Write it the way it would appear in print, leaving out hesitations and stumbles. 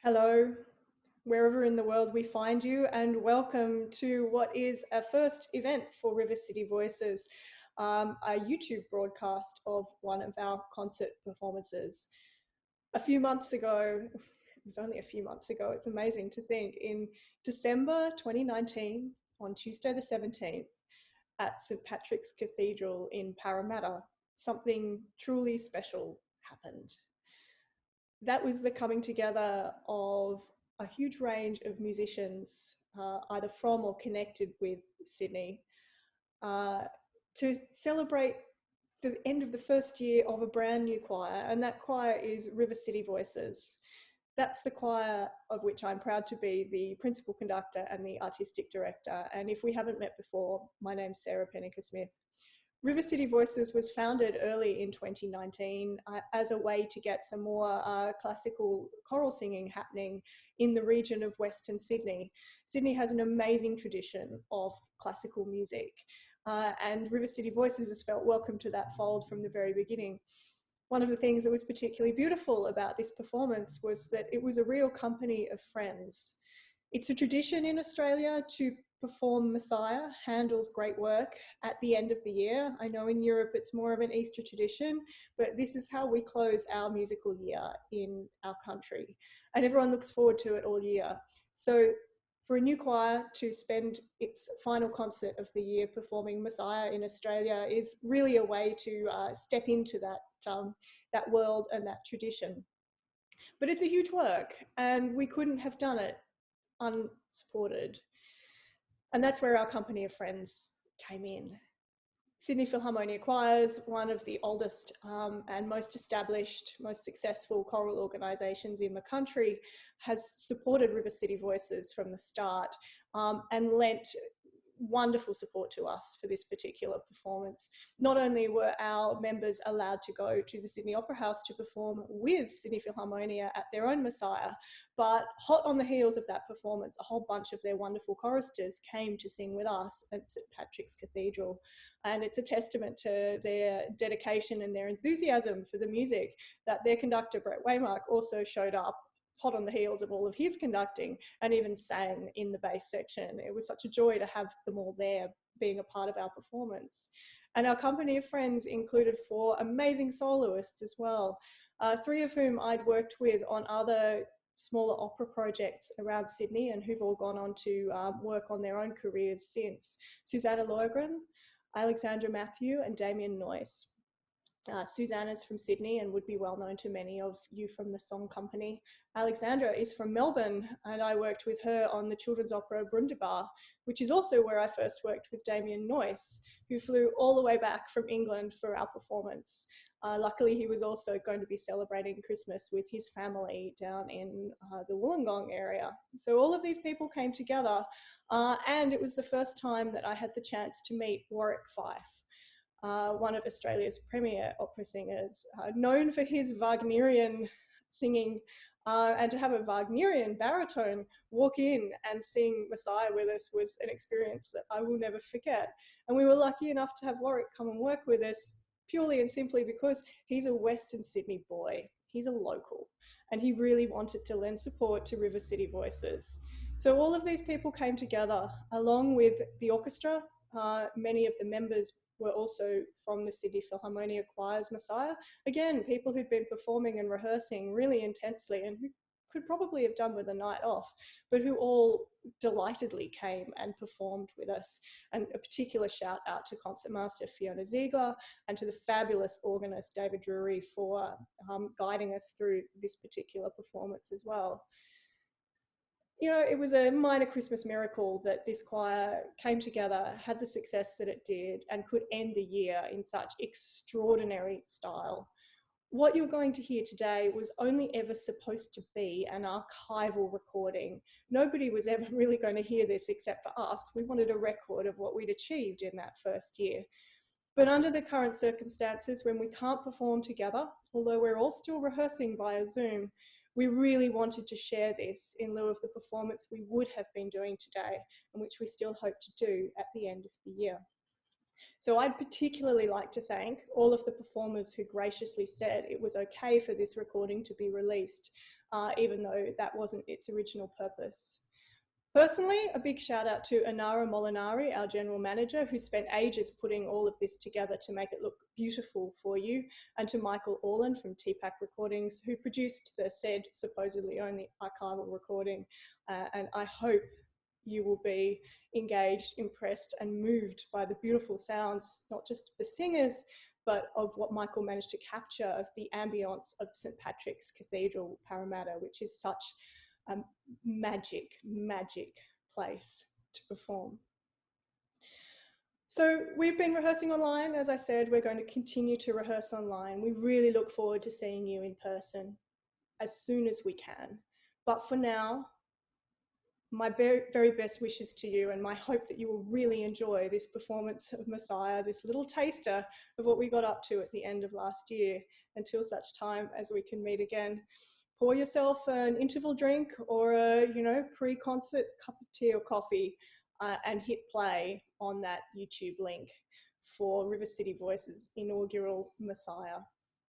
Hello, wherever in the world we find you, and welcome to what is a first event for River City Voices, a YouTube broadcast of one of our concert performances. A few months ago, it was only a few months ago, it's amazing to think, in December 2019, on Tuesday the 17th, at St. Patrick's Cathedral in Parramatta, something truly special happened. That was the coming together of a huge range of musicians, either from or connected with Sydney, uh, to celebrate the end of the first year of a brand new choir, and that choir is River City Voices. That's the choir of which I'm proud to be the principal conductor and the artistic director. And if we haven't met before, my name's Sarah Penicka-Smith. River City Voices was founded early in 2019 as a way to get some more classical choral singing happening in the region of Western Sydney. Sydney has an amazing tradition of classical music, and River City Voices has felt welcome to that fold from the very beginning. One of the things that was particularly beautiful about this performance was that it was a real company of friends. It's a tradition in Australia to perform Messiah, Handel's great work, at the end of the year. I know in Europe it's more of an Easter tradition, but this is how we close our musical year in our country. And everyone looks forward to it all year. So for a new choir to spend its final concert of the year performing Messiah in Australia is really a way to step into that world and that tradition. But it's a huge work, and we couldn't have done it unsupported. And that's where our company of friends came in. Sydney Philharmonia Choirs, one of the oldest and most established, most successful choral organisations in the country, has supported River City Voices from the start and lent wonderful support to us for this particular performance. Not only were our members allowed to go to the Sydney Opera House to perform with Sydney Philharmonia at their own Messiah, but hot on the heels of that performance, a whole bunch of their wonderful choristers came to sing with us at St. Patrick's Cathedral. And it's a testament to their dedication and their enthusiasm for the music that their conductor, Brett Waymark, also showed up hot on the heels of all of his conducting and even sang in the bass section. It was such a joy to have them all there being a part of our performance. And our company of friends included 4 amazing soloists as well, 3 of whom I'd worked with on other smaller opera projects around Sydney and who've all gone on to work on their own careers since. Susanna Loegren, Alexandra Matthew and Damien Noyce. Susanna's from Sydney and would be well known to many of you from the Song Company. Alexandra is from Melbourne, and I worked with her on the children's opera Brundibar, which is also where I first worked with Damien Noyce, who flew all the way back from England for our performance. Luckily, he was also going to be celebrating Christmas with his family down in the Wollongong area. So all of these people came together, and it was the first time that I had the chance to meet Warwick Fife. One of Australia's premier opera singers, known for his Wagnerian singing, and to have a Wagnerian baritone walk in and sing Messiah with us was an experience that I will never forget. And we were lucky enough to have Warwick come and work with us purely and simply because he's a Western Sydney boy. He's a local, and he really wanted to lend support to River City Voices. So all of these people came together along with the orchestra. Many of the members were also from the Sydney Philharmonia Choir's Messiah. Again, people who'd been performing and rehearsing really intensely and who could probably have done with a night off, but who all delightedly came and performed with us. And a particular shout out to concertmaster Fiona Ziegler and to the fabulous organist David Drury for guiding us through this particular performance as well. You know, it was a minor Christmas miracle that this choir came together, had the success that it did, and could end the year in such extraordinary style. What you're going to hear today was only ever supposed to be an archival recording. Nobody was ever really going to hear this except for us. We wanted a record of what we'd achieved in that first year. But under the current circumstances, when we can't perform together, although we're all still rehearsing via Zoom, we really wanted to share this in lieu of the performance we would have been doing today, and which we still hope to do at the end of the year. So I'd particularly like to thank all of the performers who graciously said it was okay for this recording to be released. even though that wasn't its original purpose. Personally, a big shout out to Anara Molinari, our general manager, who spent ages putting all of this together to make it look beautiful for you, and to Michael Orland from TPAC Recordings, who produced the said supposedly only archival recording. And I hope you will be engaged, impressed, and moved by the beautiful sounds, not just of the singers, but of what Michael managed to capture of the ambience of St. Patrick's Cathedral, Parramatta, which is such a magic place to perform. So we've been rehearsing online. As I said, we're going to continue to rehearse online. We really look forward to seeing you in person as soon as we can. But for now, my very best wishes to you, and my hope that you will really enjoy this performance of Messiah, this little taster of what we got up to at the end of last year, until such time as we can meet again. Pour yourself an interval drink or a, pre-concert cup of tea or coffee, and hit play on that YouTube link for River City Voices' inaugural Messiah.